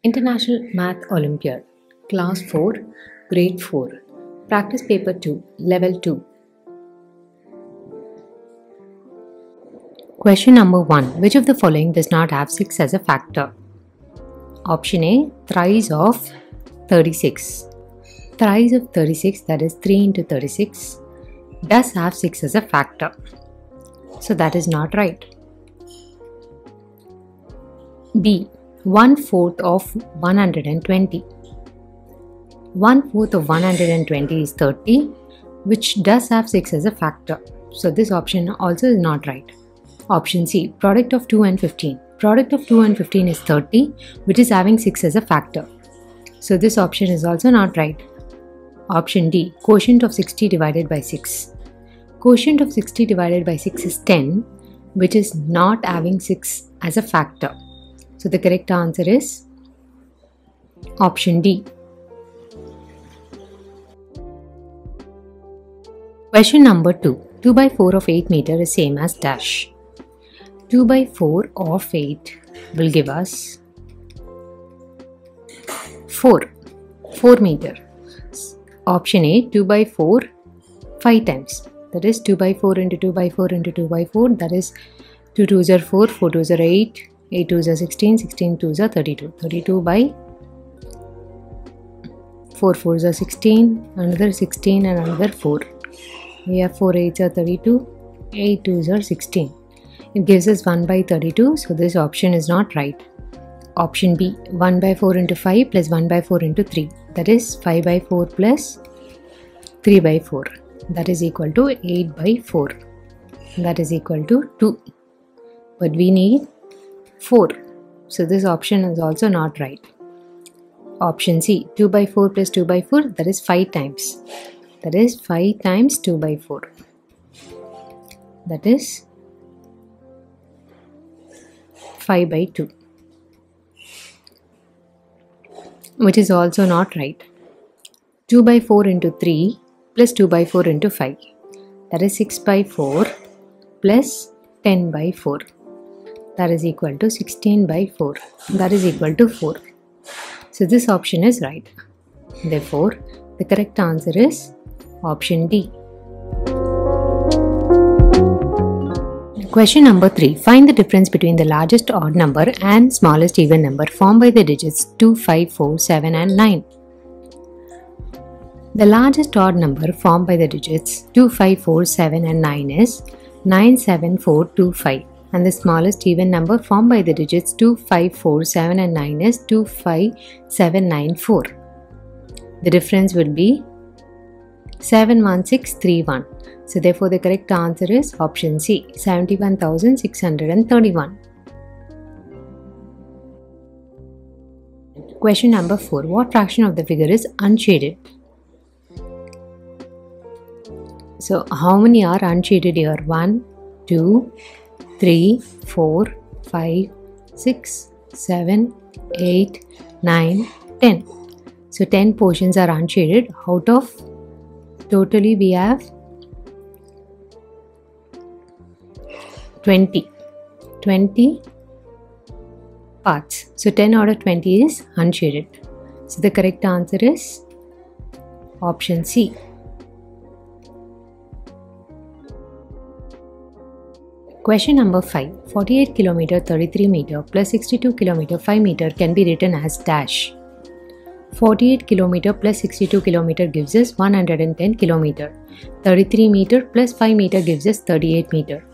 International Math Olympiad, Class 4, Grade 4, Practice Paper 2, Level 2. Question number 1. Which of the following does not have 6 as a factor? Option A, thrice of 36. Thrice of 36, that is 3 into 36, does have 6 as a factor. So that is not right. B. 1/4 of 120. 1/4 of 120 is 30, which does have 6 as a factor. So this option also is not right. Option C. Product of 2 and 15. Product of 2 and 15 is 30, which is having 6 as a factor. So this option is also not right. Option D. Quotient of 60 divided by 6. Quotient of 60 divided by 6 is 10, which is not having 6 as a factor. So the correct answer is option D. Question number 2. 2 by 4 of 8 meter is same as dash. 2 by 4 of 8 will give us 4 meter. Option A, 2 by 4 5 times. That is 2 by 4 into 2 by 4 into 2 by 4. That is 2 2s are 4, 4 2s are 8, 8 2s are 16, 16 2s are 32. 32 by 4 4s are 16, another 16 and another 4. We have 4 8s are 32, 8 2s are 16. It gives us 1 by 32, so this option is not right. Option B, 1 by 4 into 5 plus 1 by 4 into 3. That is 5 by 4 plus 3 by 4. That is equal to 8 by 4. That is equal to 2. But we need 4. So this option is also not right. Option C, 2 by 4 plus 2 by 4. That is 5 times. That is 5 times 2 by 4. That is 5 by 2. Which is also not right. 2 by 4 into 3 plus 2 by 4 into 5. That is 6 by 4 plus 10 by 4. That is equal to 16 by 4. That is equal to 4. So this option is right. Therefore, the correct answer is option D. Question number 3. Find the difference between the largest odd number and smallest even number formed by the digits 2, 5, 4, 7 and 9. The largest odd number formed by the digits 2, 5, 4, 7 and 9 is 9, 7, 4, 2, 5. And the smallest even number formed by the digits 2, 5, 4, 7 and 9 is 2, 5, 7, 9, 4. The difference will be 71631. So therefore the correct answer is option C, 71,631. Question number 4. What fraction of the figure is unshaded? So how many are unshaded here? 1, 2, 3, 4, 5, 6, 7, 8, 9, 10. So 10 portions are unshaded. Out of totally we have 20 parts. So 10 out of 20 is unshaded. So the correct answer is option C. Question number 5. 48 km 33 meter plus 62 km 5 meter can be written as dash. 48 km plus 62 km gives us 110 km. 33 meter plus 5 meter gives us 38 meter.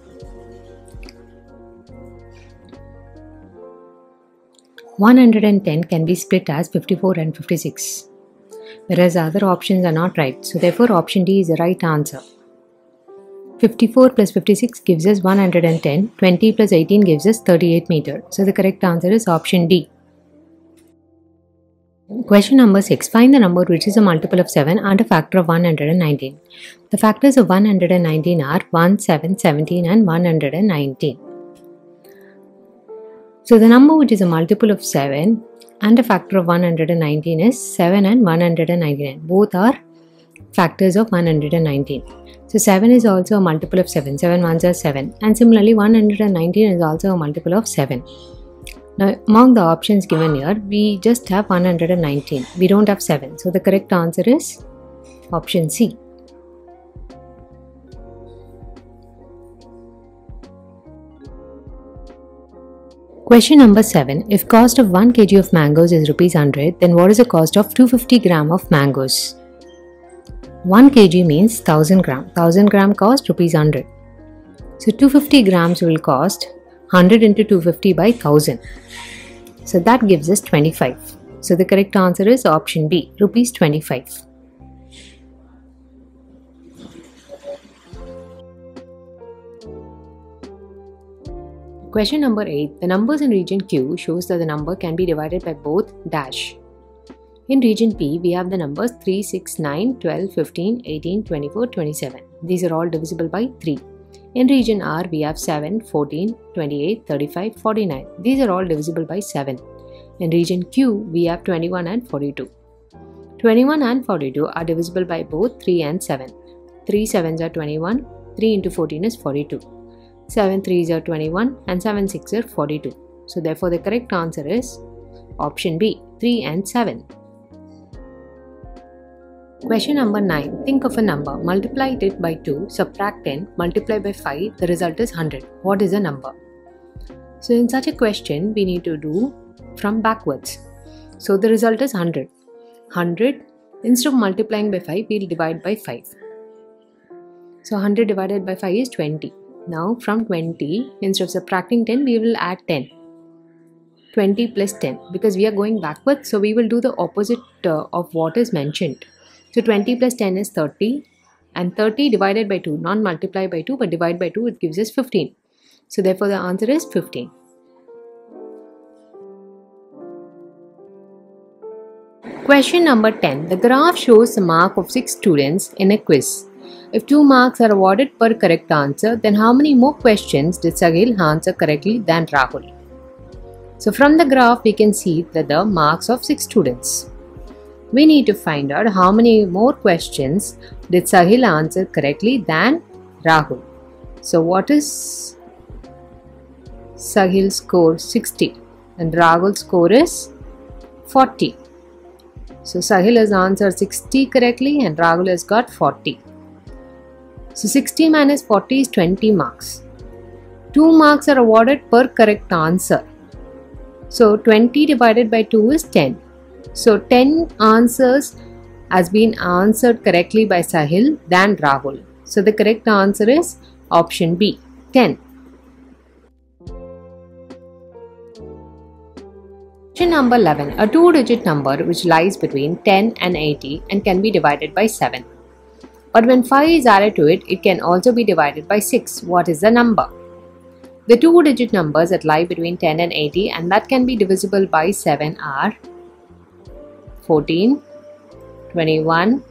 110 can be split as 54 and 56, whereas other options are not right. So therefore option D is the right answer. 54 plus 56 gives us 110, 20 plus 18 gives us 38 meter. So the correct answer is option D. Question number 6. Find the number which is a multiple of 7 and a factor of 119. The factors of 119 are 1, 7, 17 and 119. So the number which is a multiple of 7 and a factor of 119 is 7 and 199. Both are factors of 119. So 7 is also a multiple of 7. 7 ones are 7. And similarly 119 is also a multiple of 7. Now among the options given here, we just have 119. We don't have 7. So the correct answer is option C. Question number 7. If cost of 1 kg of mangoes is rupees 100, then what is the cost of 250 gram of mangoes? 1 kg means 1000 gram. 1000 gram cost rupees 100. So 250 grams will cost 100 into 250 by 1000. So that gives us 25. So the correct answer is option B, rupees 25. Question number 8. The numbers in region Q shows that the number can be divided by both dash. In region P, we have the numbers 3, 6, 9, 12, 15, 18, 24, 27. These are all divisible by 3. In region R, we have 7, 14, 28, 35, 49. These are all divisible by 7. In region Q, we have 21 and 42. 21 and 42 are divisible by both 3 and 7. 3 7s are 21, 3 into 14 is 42. 7 3s are 21 and 7 6 are 42. So therefore the correct answer is option B, 3 and 7. Question number 9. Think of a number, multiply it by 2, subtract 10, multiply by 5, the result is 100. What is the number? So in such a question, we need to do from backwards. So the result is 100. 100, instead of multiplying by 5, we will divide by 5. So 100 divided by 5 is 20. Now from 20, instead of subtracting 10, we will add 10. 20 plus 10. Because we are going backwards, so we will do the opposite of what is mentioned. So 20 plus 10 is 30. And 30 divided by 2, not multiply by 2, but divide by 2, it gives us 15. So therefore the answer is 15. Question number 10. The graph shows the mark of 6 students in a quiz. If 2 marks are awarded per correct answer, then how many more questions did Sahil answer correctly than Rahul? So from the graph, we can see that the marks of 6 students. We need to find out how many more questions did Sahil answer correctly than Rahul. So what is Sahil's score? 60 and Rahul's score is 40. So Sahil has answered 60 correctly and Rahul has got 40. So 60 minus 40 is 20 marks. 2 marks are awarded per correct answer. So 20 divided by 2 is 10. So 10 answers has been answered correctly by Sahil than Rahul. So the correct answer is option B, 10. Question number 11. A 2-digit number which lies between 10 and 80 and can be divided by 7. But when 5 is added to it, it can also be divided by 6. What is the number? The 2-digit numbers that lie between 10 and 80 and that can be divisible by 7 are 14, 21,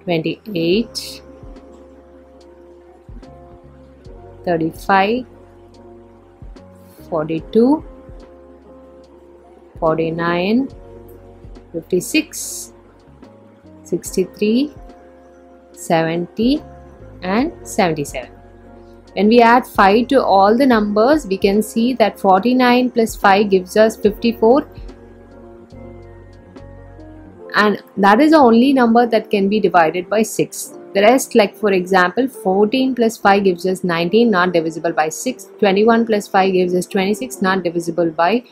28, 35, 42, 49, 56, 63, 70 and 77. When we add 5 to all the numbers, we can see that 49 plus 5 gives us 54, and that is the only number that can be divided by 6. The rest, like for example, 14 plus 5 gives us 19, not divisible by 6. 21 plus 5 gives us 26, not divisible by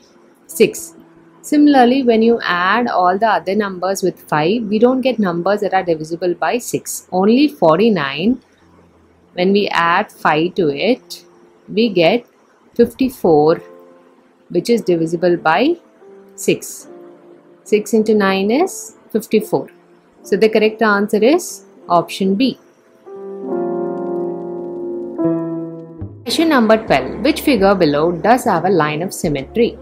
6. Similarly, when you add all the other numbers with 5, we don't get numbers that are divisible by 6. Only 49, when we add 5 to it, we get 54, which is divisible by 6. 6 into 9 is 54. So the correct answer is option B. Question number 12. Which figure below does have a line of symmetry?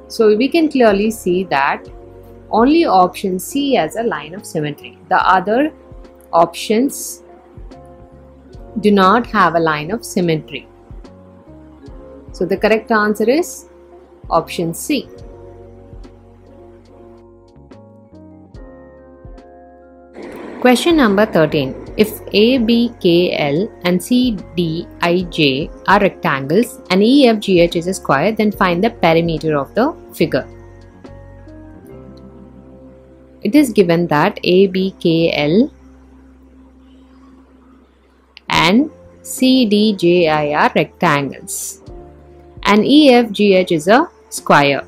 So we can clearly see that only option C has a line of symmetry. The other options do not have a line of symmetry. So the correct answer is Option C. Question number 13. If A, B, K, L and C, D, I, J are rectangles and E, F, G, H is a square, then find the perimeter of the figure. It is given that A, B, K, L and C, D, J, I are rectangles and E, F, G, H is a square.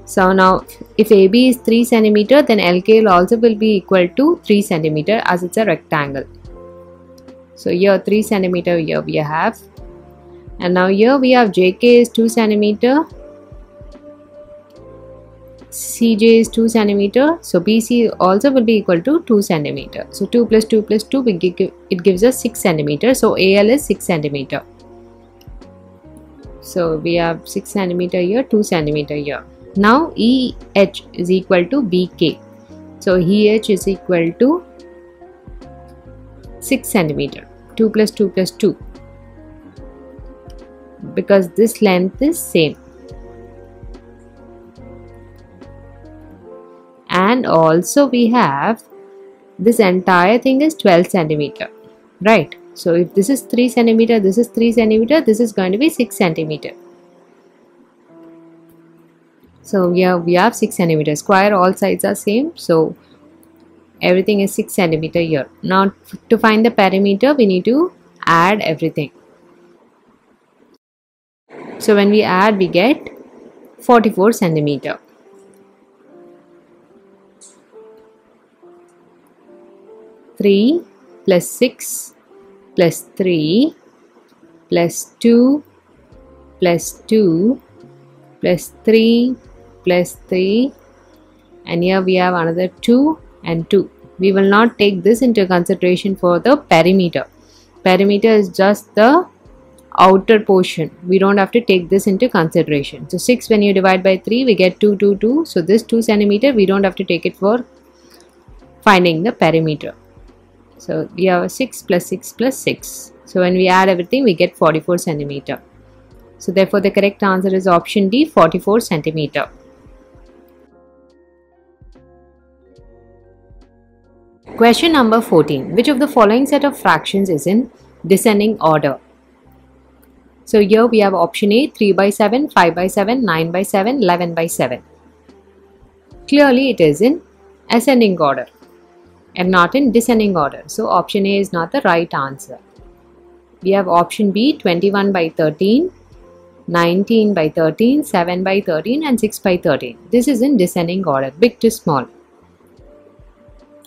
So now if AB is 3 cm, then LKL also will be equal to 3 cm as it's a rectangle. So here 3 cm here we have, and now here we have JK is 2 cm, CJ is 2 cm, so BC also will be equal to 2 cm. So 2 plus 2 plus 2, it gives us 6 cm. So AL is 6 cm. So we have 6 cm here, 2 cm here. Now EH is equal to BK. So EH is equal to 6 cm. 2 plus 2 plus 2. Because this length is same. And also we have this entire thing is 12 cm. Right. So if this is 3 cm, this is 3 cm, this is going to be 6 cm. So here we have 6 cm square, all sides are same, so everything is 6 cm here. Now to find the perimeter, we need to add everything. So when we add, we get 44 cm. Three plus 6 plus 3 plus 2 plus 2 plus 3 plus 3, and here we have another 2 and 2. We will not take this into consideration for the perimeter. Perimeter is just the outer portion. We don't have to take this into consideration. So 6 when you divide by 3, we get 2, 2, 2. So this 2 cm, we don't have to take it for finding the perimeter. So we have 6 plus 6 plus 6. So when we add everything, we get 44 cm. So therefore the correct answer is option D, 44 cm. Question number 14. Which of the following set of fractions is in descending order? So here we have option A, 3 by 7, 5 by 7, 9 by 7, 11 by 7. Clearly it is in ascending order and not in descending order. So option A is not the right answer. We have option B, 21 by 13, 19 by 13, 7 by 13 and 6 by 13. This is in descending order, big to small.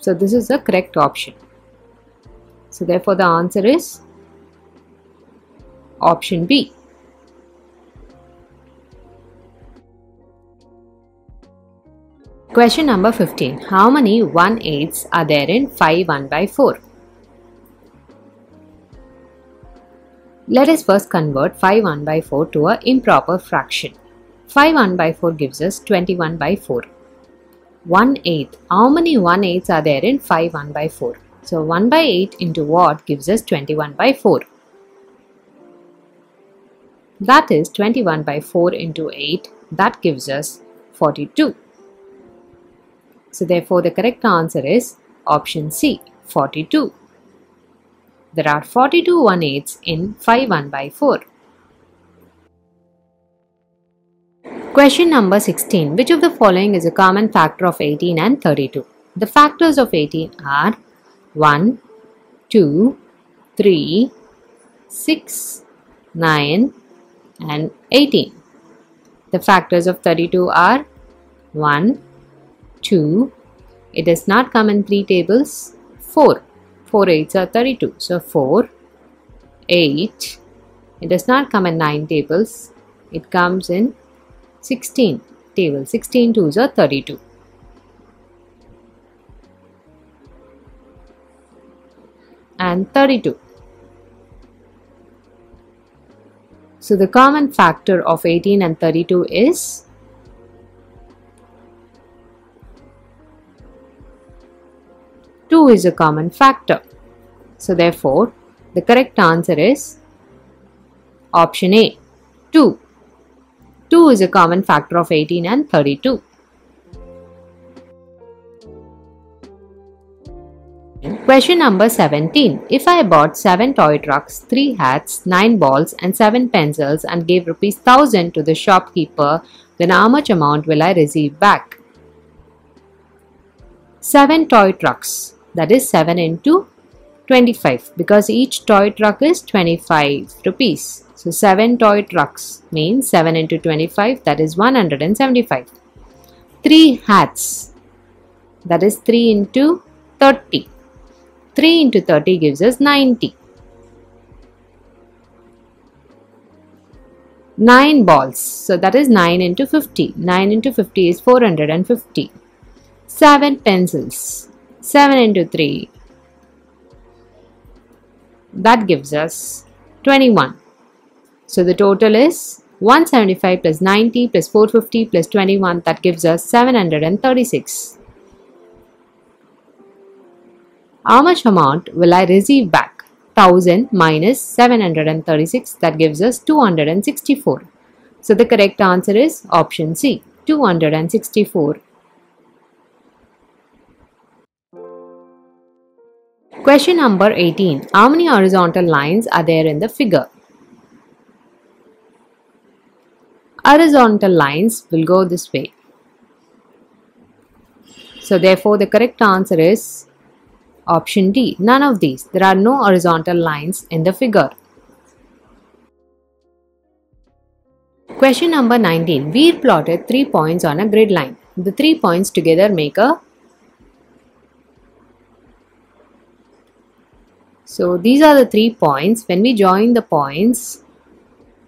So this is the correct option. So therefore the answer is option B. Question number 15. How many 1/8ths are there in 5 1 by 4? Let us first convert 5 1 by 4 to an improper fraction. 5 1 by 4 gives us 21 by 4. 1/8. How many 1/8ths are there in 5 1 by 4? So 1 by 8 into what gives us 21 by 4? That is 21 by 4 into 8. That gives us 42. So therefore the correct answer is option C, 42. There are 42 1/8ths in 5 1 by 4. Question number 16. Which of the following is a common factor of 18 and 32? The factors of 18 are 1, 2, 3, 6, 9 and 18. The factors of 32 are 1, 2, it does not come in 3 tables, 4. 4 8s are 32. So 4, 8, it does not come in 9 tables, it comes in 16 tables. 16 2s are 32. And 32. So the common factor of 18 and 32 is 2 is a common factor. So therefore the correct answer is option A, 2. 2 is a common factor of 18 and 32. Question number 17. If I bought 7 toy trucks, 3 hats, 9 balls and 7 pencils and gave ₹1000 to the shopkeeper, then how much amount will I receive back? 7 toy trucks, that is 7 into 25, because each toy truck is 25 rupees. So 7 toy trucks means 7 into 25, that is 175. 3 hats, that is 3 into 30. 3 into 30 gives us 90. 9 balls, so that is 9 into 50. 9 into 50 is 450. 7 pencils, 7 into 3, that gives us 21. So the total is 175 plus 90 plus 450 plus 21, that gives us 736. How much amount will I receive back? 1000 minus 736, that gives us 264. So the correct answer is option C, 264. Question number 18. How many horizontal lines are there in the figure? Horizontal lines will go this way. So therefore the correct answer is option D, none of these. There are no horizontal lines in the figure. Question number 19. We plotted 3 points on a grid line. The 3 points together make a... So these are the 3 points. When we join the points,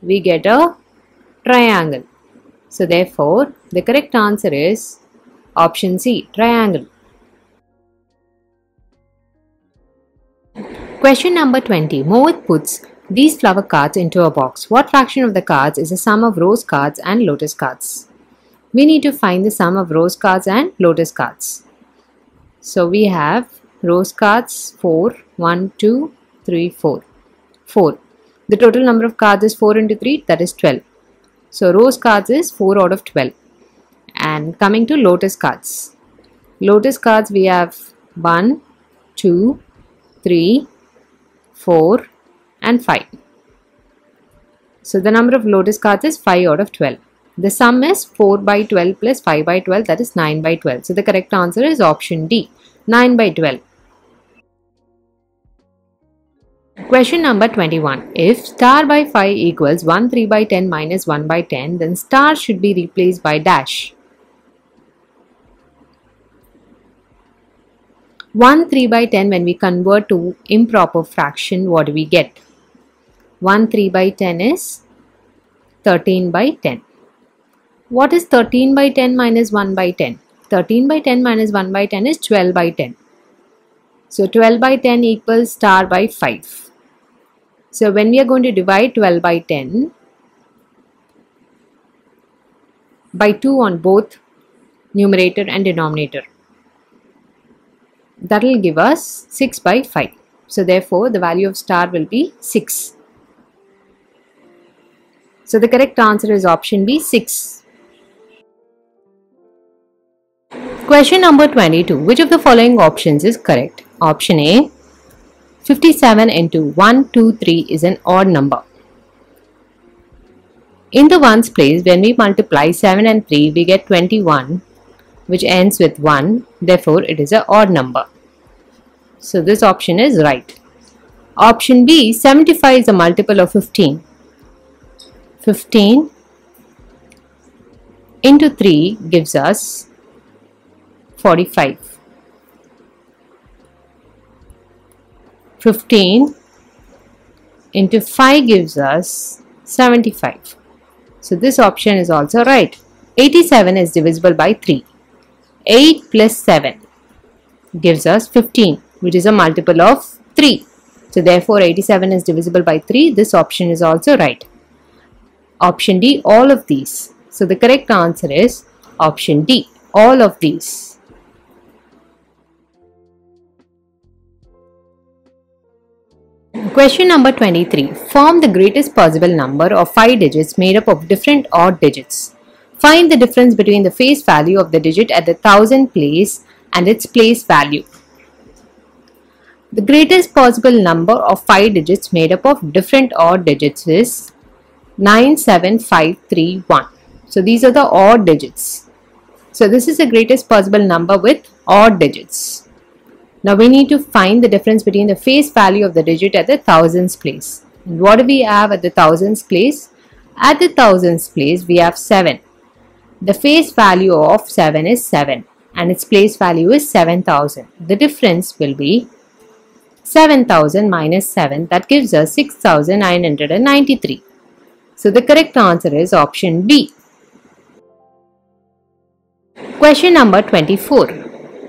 we get a triangle. So therefore, the correct answer is option C, triangle. Question number 20. Mohit puts these flower cards into a box. What fraction of the cards is the sum of rose cards and lotus cards? We need to find the sum of rose cards and lotus cards. So we have rose cards 4, 1, 2, 3, 4. 4. The total number of cards is 4 into 3, that is 12. So rose cards is 4 out of 12. And coming to lotus cards. Lotus cards we have 1, 2, 3, 4 and 5. So the number of lotus cards is 5 out of 12. The sum is 4 by 12 plus 5 by 12, that is 9 by 12. So the correct answer is option D, 9 by 12. Question number 21. If star by 5 equals 1 3 by 10 minus 1 by 10, then star should be replaced by dash. 1 3 by 10, when we convert to improper fraction, what do we get? 1 3 by 10 is 13 by 10. What is 13 by 10 minus 1 by 10? 13 by 10 minus 1 by 10 is 12 by 10. So 12 by 10 equals star by 5. So when we are going to divide 12 by 10 by 2 on both numerator and denominator, that will give us 6 by 5. So therefore the value of star will be 6. So the correct answer is option B, 6. Question number 22. Which of the following options is correct? Option A, 57 into 1, 2, 3 is an odd number. In the ones place, when we multiply 7 and 3, we get 21, which ends with 1. Therefore, it is an odd number. So this option is right. Option B, 75 is a multiple of 15. 15 into 3 gives us 45. 15 into 5 gives us 75. So this option is also right. 87 is divisible by 3. 8 plus 7 gives us 15, which is a multiple of 3. So therefore 87 is divisible by 3. This option is also right. Option D, all of these. So the correct answer is option D, all of these. Question number 23. Form the greatest possible number of 5 digits made up of different odd digits. Find the difference between the face value of the digit at the thousand place and its place value. The greatest possible number of 5 digits made up of different odd digits is 97531. So these are the odd digits. So this is the greatest possible number with odd digits. Now we need to find the difference between the face value of the digit at the thousands place. And what do we have at the thousands place? At the thousands place we have 7. The face value of 7 is 7 and its place value is 7000. The difference will be 7000 minus 7, that gives us 6993. So the correct answer is option B. Question number 24.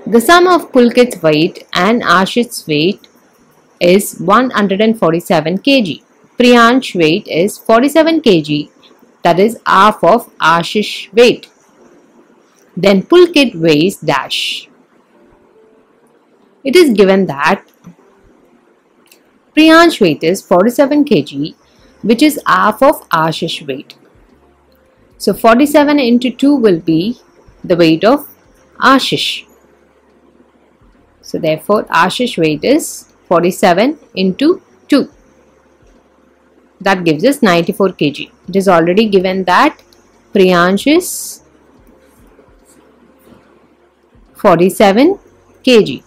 The sum of Pulkit's weight and Ashish's weight is 147 kg. Priyansh's weight is 47 kg, that is half of Ashish's weight. Then Pulkit weighs dash. It is given that Priyansh's weight is 47 kg, which is half of Ashish's weight. So 47 into 2 will be the weight of Ashish. So therefore Ashish's weight is 47 into 2. That gives us 94 kg. It is already given that Priyansh is 47 kg.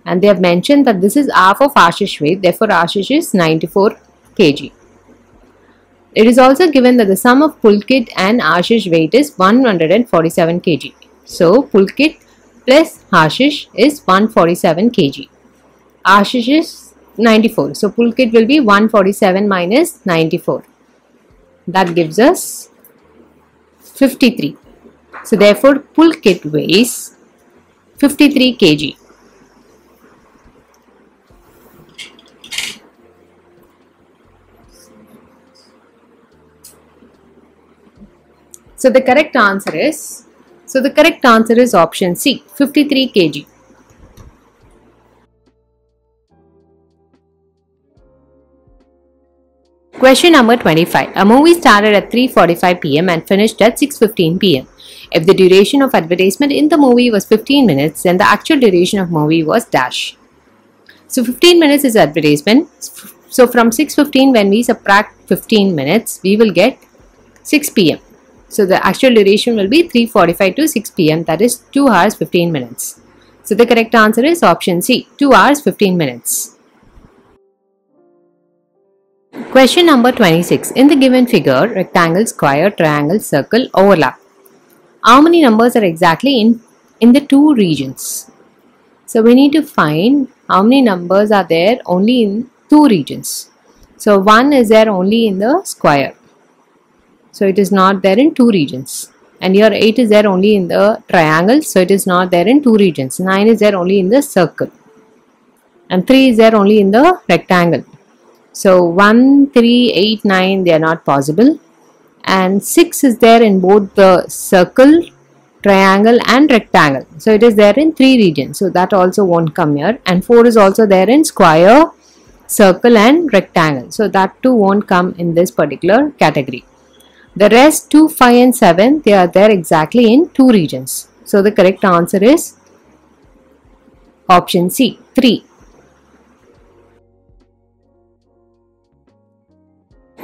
And they have mentioned that this is half of Ashish's weight. Therefore Ashish is 94 kg. It is also given that the sum of Pulkit and Ashish's weight is 147 kg. So Pulkit plus Ashish is 147 kg. Ashish is 94. So Pulkit will be 147 minus 94. That gives us 53. So therefore Pulkit weighs 53 kg. So the correct answer is option C, 53 kg. Question number 25. A movie started at 3:45 p.m. and finished at 6:15 p.m. If the duration of advertisement in the movie was 15 minutes, then the actual duration of movie was dash. So 15 minutes is advertisement. So from 6:15, when we subtract 15 minutes, we will get 6 p.m. So the actual duration will be 3:45 to 6 p.m. That is 2 hours 15 minutes. So the correct answer is option C, 2 hours 15 minutes. Question number 26. In the given figure, rectangle, square, triangle, circle overlap. How many numbers are exactly in the two regions? So we need to find how many numbers are there only in two regions. So 1 is there only in the square. So it is not there in two regions. And here 8 is there only in the triangle. So it is not there in two regions. 9 is there only in the circle. And 3 is there only in the rectangle. So 1, 3, 8, 9, they are not possible. And 6 is there in both the circle, triangle and rectangle. So it is there in three regions. So that also won't come here. And 4 is also there in square, circle and rectangle. So that too won't come in this particular category. The rest 2, 5 and 7, they are there exactly in two regions. So the correct answer is option C, 3.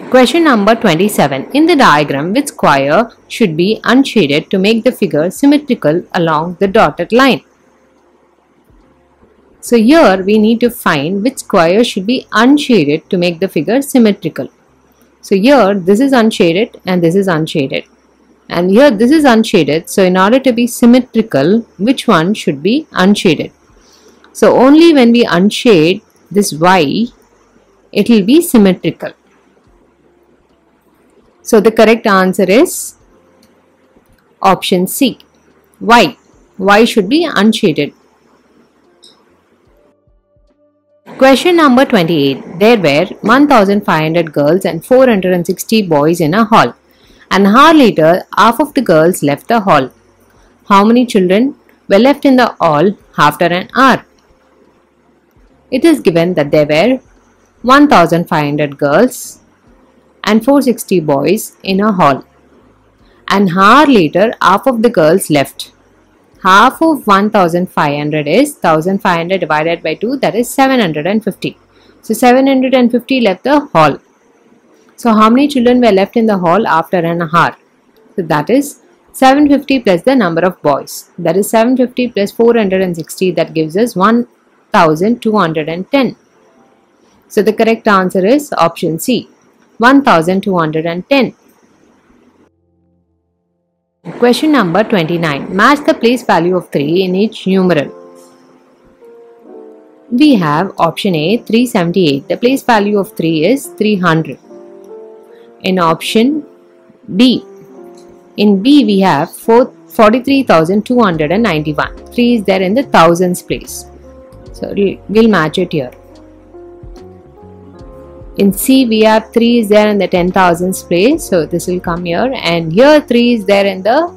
Question number 27. In the diagram, which square should be unshaded to make the figure symmetrical along the dotted line? So here we need to find which square should be unshaded to make the figure symmetrical. So here this is unshaded and this is unshaded. And here this is unshaded. So in order to be symmetrical, which one should be unshaded? So only when we unshade this Y, it will be symmetrical. So the correct answer is option C, Y. Y should be unshaded. Question number 28. There were 1500 girls and 460 boys in a hall. An hour later, half of the girls left the hall. How many children were left in the hall after an hour? It is given that there were 1500 girls and 460 boys in a hall. An hour later, half of the girls left. Half of 1500 is 1500 divided by 2, that is 750. So 750 left the hall. So how many children were left in the hall after an hour? So that is 750 plus the number of boys. That is 750 plus 460, that gives us 1210. So the correct answer is option C, 1210. Question number 29. Match the place value of 3 in each numeral. We have option A 378. The place value of 3 is 300. In option B, in B we have 43,291. 3 is there in the thousands place. So we'll match it here. In C we have 3 is there in the 10,000s place. So this will come here. And here 3 is there in the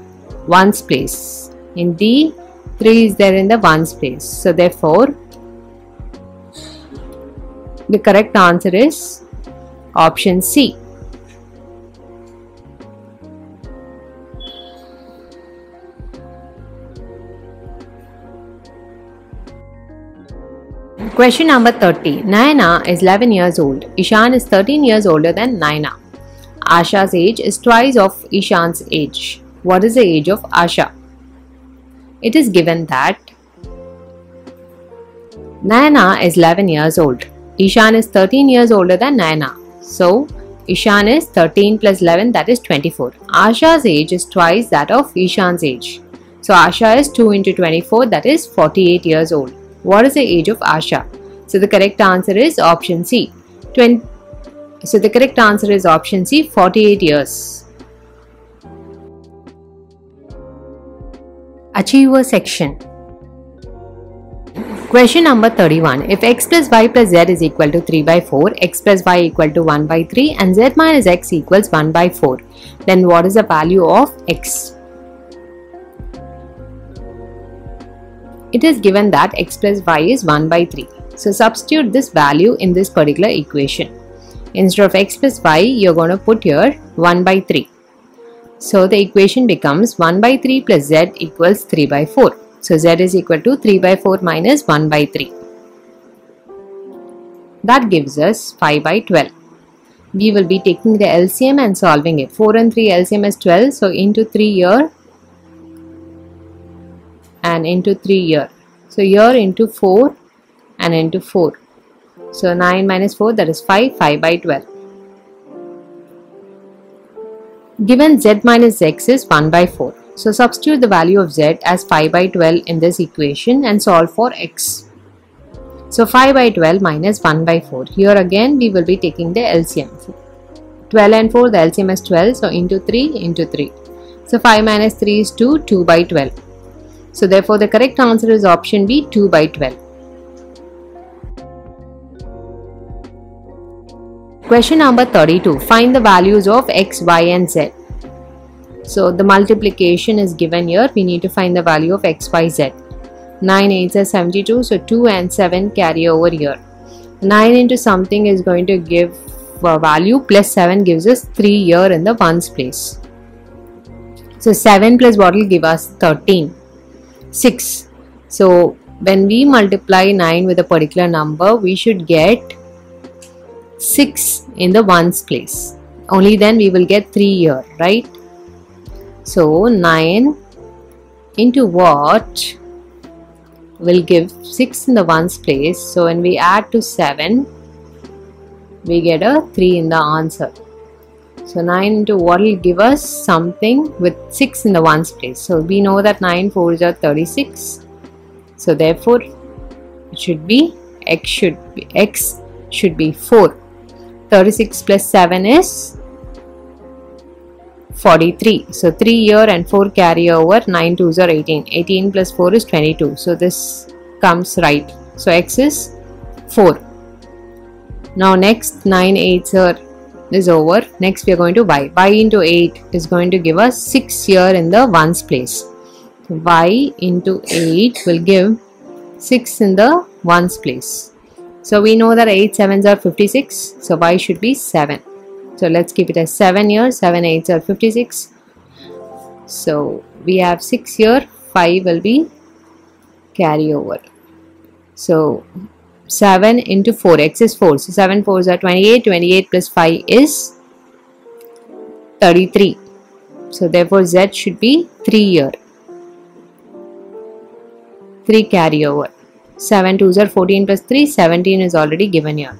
ones place. In D 3 is there in the ones place. So therefore the correct answer is option C. Question number 30. Nayana is 11 years old. Ishan is 13 years older than Nayana. Asha's age is twice of Ishan's age. What is the age of Asha? It is given that Nayana is 11 years old. Ishan is 13 years older than Nayana. So, Ishan is 13 plus 11, that is 24. Asha's age is twice that of Ishan's age. So, Asha is 2 into 24, that is 48 years old. What is the age of Asha? So the correct answer is option C. 48 years. Achiever section. Question number 31. If x plus y plus z is equal to 3 by 4, x plus y equal to 1 by 3 and z minus x equals 1 by 4, then what is the value of x? It is given that x plus y is 1 by 3. So substitute this value in this particular equation. Instead of x plus y, you're going to put here 1 by 3. So the equation becomes 1 by 3 plus z equals 3 by 4. So z is equal to 3 by 4 minus 1 by 3. That gives us 5 by 12. We will be taking the LCM and solving it. 4 and 3 LCM is 12. So into 3 here and into 3 here. So here into 4 and into 4. So 9 minus 4, that is 5, 5 by 12. Given z minus x is 1 by 4. So substitute the value of z as 5 by 12 in this equation and solve for x. So 5 by 12 minus 1 by 4. Here again we will be taking the LCM. 12 and 4, the LCM is 12. So into 3 into 3. So 5 minus 3 is 2, 2 by 12. So therefore the correct answer is option B, 2 by 12. Question number 32. Find the values of x, y and z. So the multiplication is given here. We need to find the value of x, y, z. 9 8s are 72. So 2 and 7 carry over here. 9 into something is going to give a value plus 7 gives us 3 here in the ones place. So 7 plus what will give us? 13. 6. So when we multiply 9 with a particular number, we should get 6 in the ones place. Only then we will get 3 here, right? So 9 into what will give 6 in the ones place. So when we add to 7, we get a 3 in the answer. So 9 into what will give us something with 6 in the ones place. So we know that 9 4s are 36. So therefore it should be x should be 4. 36 plus 7 is 43. So 3 here and 4 carry over. 9 2s are 18. 18 plus 4 is 22. So this comes right. So x is 4. Now next 9 8s are is over. Next we are going to y. Y into 8 is going to give us 6 here in the ones place. Y into 8 will give 6 in the ones place. So we know that 8 sevens are 56. So y should be 7. So let's keep it as 7 here. 7 8s are 56. So we have 6 here. 5 will be carry over. So 7 into 4. X is 4. So 7 4s are 28. 28 plus 5 is 33. So therefore Z should be 3 here. 3 carry over. 7 2s are 14 plus 3. 17 is already given here.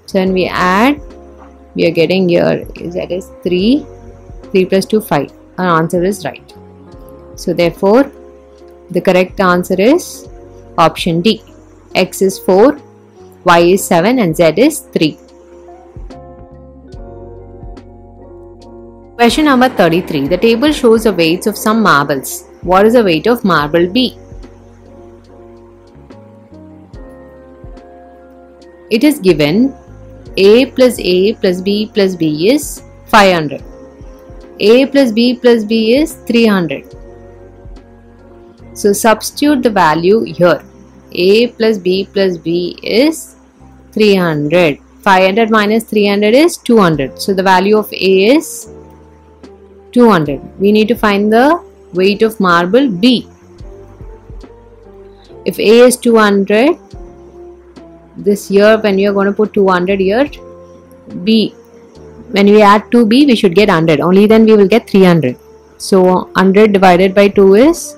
So when we add, we are getting here Z is 3. 3 plus 2 5. Our answer is right. So therefore the correct answer is option D. X is 4, Y is 7 and Z is 3. Question number 33. The table shows the weights of some marbles. What is the weight of marble B? It is given A plus B plus B is 500. A plus B is 300. So substitute the value here. A plus B is 300. 500 minus 300 is 200. So the value of A is 200. We need to find the weight of marble B. If A is 200, this here when you are going to put 200 here, B, when we add 2B we should get 100. Only then we will get 300. So 100 divided by 2 is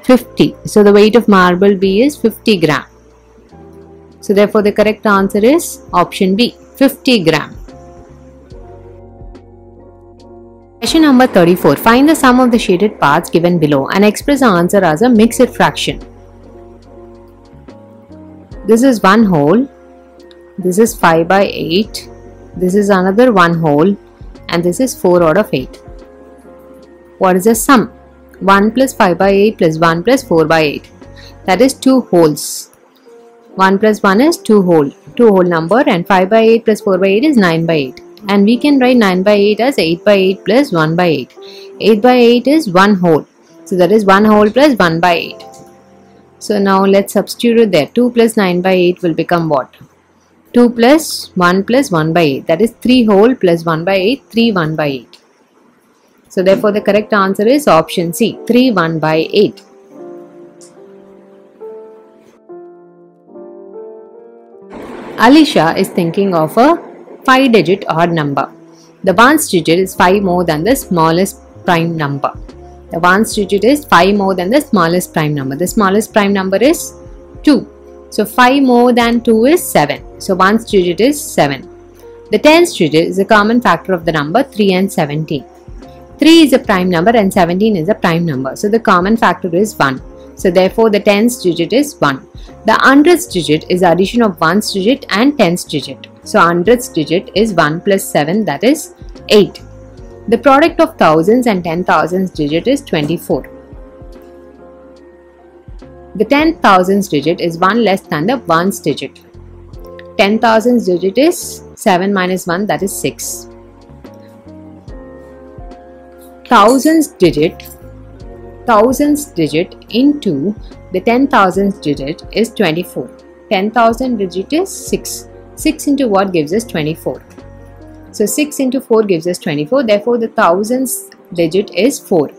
50. So the weight of marble B is 50 gram. So therefore the correct answer is option B, 50 gram. Question number 34. Find the sum of the shaded parts given below and express the answer as a mixed fraction. This is one whole, this is 5 by 8, this is another one whole and this is 4 out of 8. What is the sum? 1 plus 5 by 8 plus 1 plus 4 by 8. That is 2 wholes. 1 plus 1 is 2 whole number, and 5 by 8 plus 4 by 8 is 9 by 8. And we can write 9 by 8 as 8 by 8 plus 1 by 8. 8 by 8 is 1 whole. So that is 1 whole plus 1 by 8. So now let's substitute it there. 2 plus 9 by 8 will become what? 2 plus 1 plus 1 by 8. That is 3 whole plus 1 by 8. 3 1 by 8. So therefore the correct answer is option C, 3 1 by 8. Alisha is thinking of a 5-digit odd number. The ones digit is 5 more than the smallest prime number. The ones digit is 5 more than the smallest prime number. The smallest prime number is 2. So 5 more than 2 is 7. So ones digit is 7. The tens digit is a common factor of the number 3 and 17. 3 is a prime number and 17 is a prime number. So the common factor is 1. So therefore the tens digit is 1. The hundredths digit is addition of ones digit and tens digit. So hundredths digit is 1 plus 7, that is 8. The product of thousands and 10,000s digit is 24. The 10,000s digit is 1 less than the ones digit. 10,000s digit is 7 minus 1, that is 6. Thousands digit into the 10,000s digit is 24. 10,000 digit is 6. 6 into what gives us 24? So 6 into 4 gives us 24. Therefore the thousands digit is 4.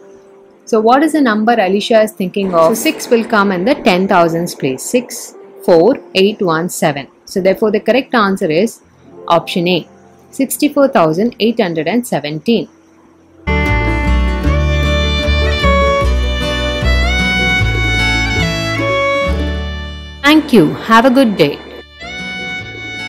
So what is the number Alisha is thinking of? So 6 will come in the 10,000s place. 6, 4, 8, 1, 7. So therefore the correct answer is option A, 64,817. Thank you. Have a good day.